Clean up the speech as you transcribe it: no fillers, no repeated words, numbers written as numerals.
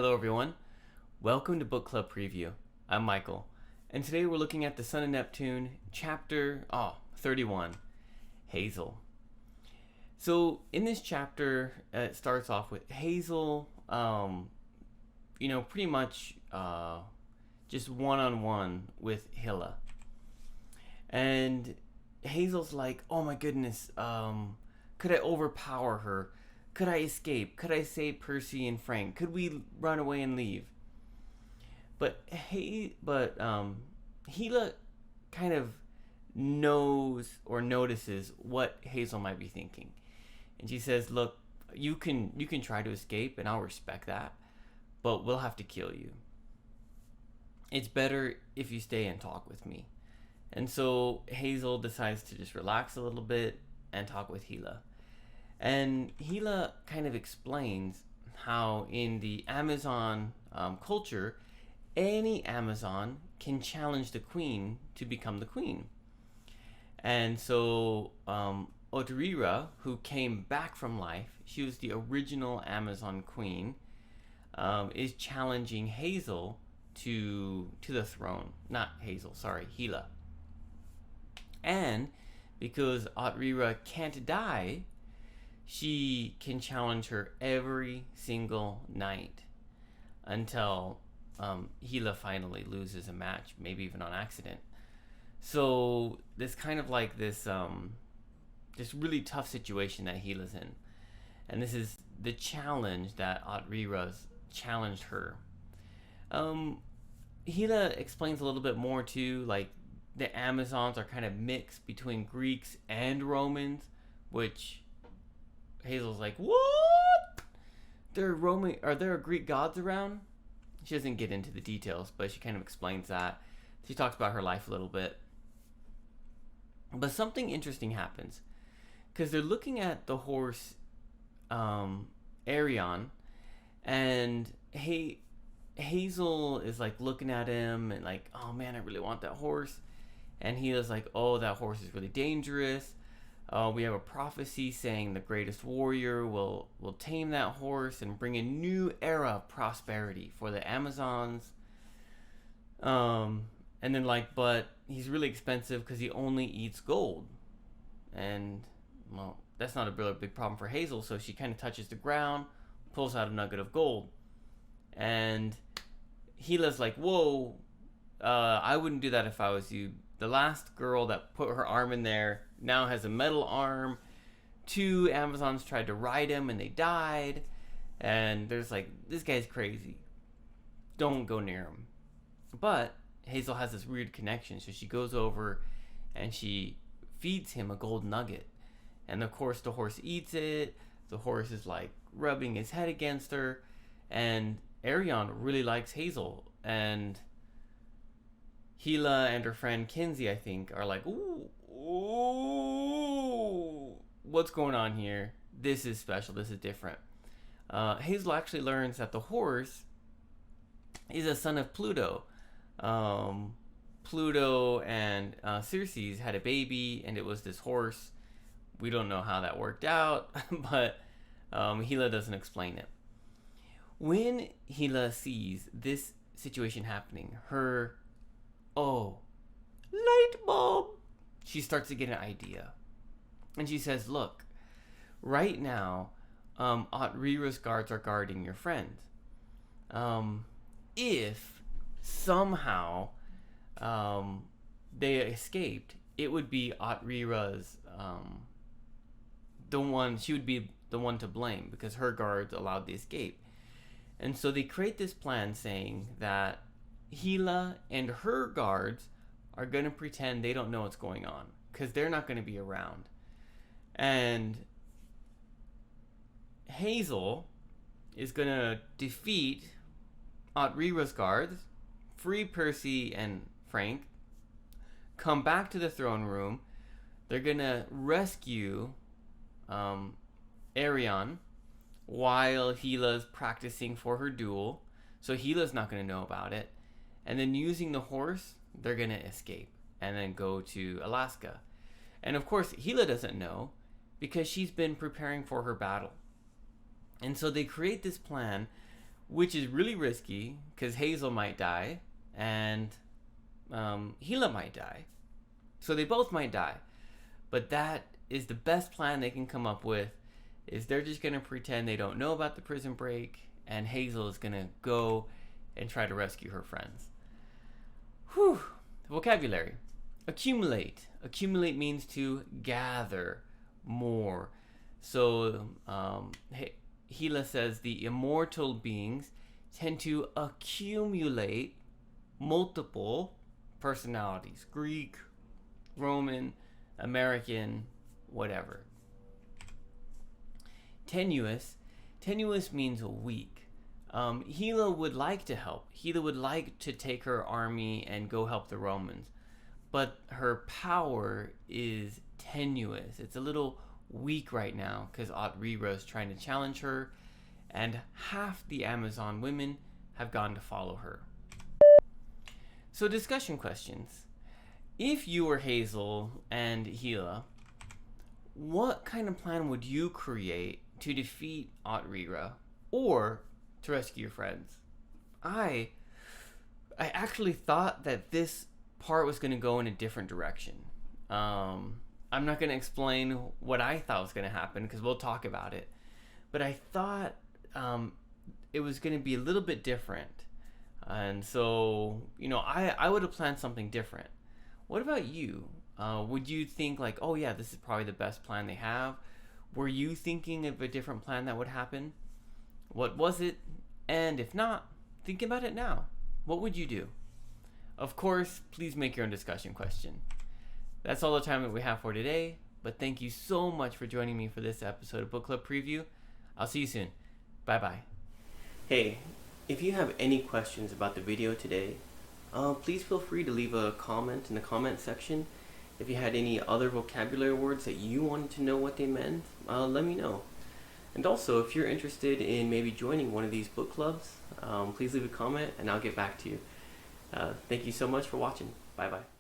Hello everyone, welcome to Book Club Preview. I'm Michael, and today we're looking at the Son of Neptune, chapter 31, Hazel. So in this chapter, it starts off with Hazel, pretty much just one-on-one with Hilla. And Hazel's like, oh my goodness, could I overpower her? Could I escape? Could I save Percy and Frank? Could we run away and leave? But Hila kind of knows or notices what Hazel might be thinking, and she says, "Look, you can try to escape, and I'll respect that, but we'll have to kill you. It's better if you stay and talk with me." And so Hazel decides to just relax a little bit and talk with Hila. And Hila kind of explains how in the Amazon culture, any Amazon can challenge the queen to become the queen. And so Odrira, who came back from life, she was the original Amazon queen, is challenging Hazel to the throne. Not Hazel, sorry, Hila. And because Odrira can't die, she can challenge her every single night until Hila finally loses a match, maybe even on accident. So this kind of like this really tough situation that Hila's in, and this is the challenge that Odrira's challenged her. Hila explains a little bit more too, like the Amazons are kind of mixed between Greeks and Romans, which Hazel's like, what? Are there Greek gods around? She doesn't get into the details, but she kind of explains that. She talks about her life a little bit. But something interesting happens, because they're looking at the horse, Arion, and Hazel is like looking at him and like, oh man, I really want that horse. And he is like, oh, that horse is really dangerous. We have a prophecy saying the greatest warrior will tame that horse and bring a new era of prosperity for the Amazons. And then like, but he's really expensive because he only eats gold. And, well, that's not a really big problem for Hazel, so she kind of touches the ground, pulls out a nugget of gold. And Hila's like, whoa, I wouldn't do that if I was you. The last girl that put her arm in there now has a metal arm. 2 Amazons tried to ride him and they died. And there's like, this guy's crazy. Don't go near him. But Hazel has this weird connection. So she goes over and she feeds him a gold nugget. And of course the horse eats it. The horse is like rubbing his head against her. And Arion really likes Hazel. And Hila and her friend Kinsey, I think, are like, ooh, what's going on here? This is special. This is different. Hazel actually learns that the horse is a son of Pluto. Pluto and Circe had a baby, and it was this horse. We don't know how that worked out, but Hila doesn't explain it. When Hila sees this situation happening, light bulb, she starts to get an idea. And she says, look, right now, Odrira's guards are guarding your friend. If somehow they escaped, it would be Odrira's, she would be the one to blame because her guards allowed the escape. And so they create this plan saying that Hila and her guards are going to pretend they don't know what's going on because they're not going to be around. And Hazel is going to defeat Odrira's guards, free Percy and Frank, come back to the throne room. They're going to rescue Arion while Hila's practicing for her duel. So Hila's not going to know about it. And then using the horse, they're going to escape and then go to Alaska. And of course, Hila doesn't know because she's been preparing for her battle. And so they create this plan which is really risky because Hazel might die and Gila might die. So they both might die. But that is the best plan they can come up with, is they're just going to pretend they don't know about the prison break, and Hazel is going to go and try to rescue her friends. Whew. Vocabulary. Accumulate. Accumulate means to gather more. So Gila says the immortal beings tend to accumulate multiple personalities. Greek, Roman, American, whatever. Tenuous. Tenuous means weak. Gila would like to help. Gila would like to take her army and go help the Romans. But her power is tenuous. It's a little weak right now because Aut-Rira is trying to challenge her, and half the Amazon women have gone to follow her. So discussion questions. If you were Hazel and Gila, what kind of plan would you create to defeat Aut-Rira or to rescue your friends? I actually thought that this part was going to go in a different direction. I'm not going to explain what I thought was going to happen because we'll talk about it. But I thought it was going to be a little bit different. And so, I would have planned something different. What about you? Would you think like, oh yeah, this is probably the best plan they have? Were you thinking of a different plan that would happen? What was it? And if not, think about it now. What would you do? Of course, please make your own discussion question. That's all the time that we have for today, but thank you so much for joining me for this episode of Book Club Preview. I'll see you soon. Bye-bye. Hey, if you have any questions about the video today, please feel free to leave a comment in the comment section. If you had any other vocabulary words that you wanted to know what they meant, let me know. And also, if you're interested in maybe joining one of these book clubs, please leave a comment and I'll get back to you. Thank you so much for watching. Bye-bye.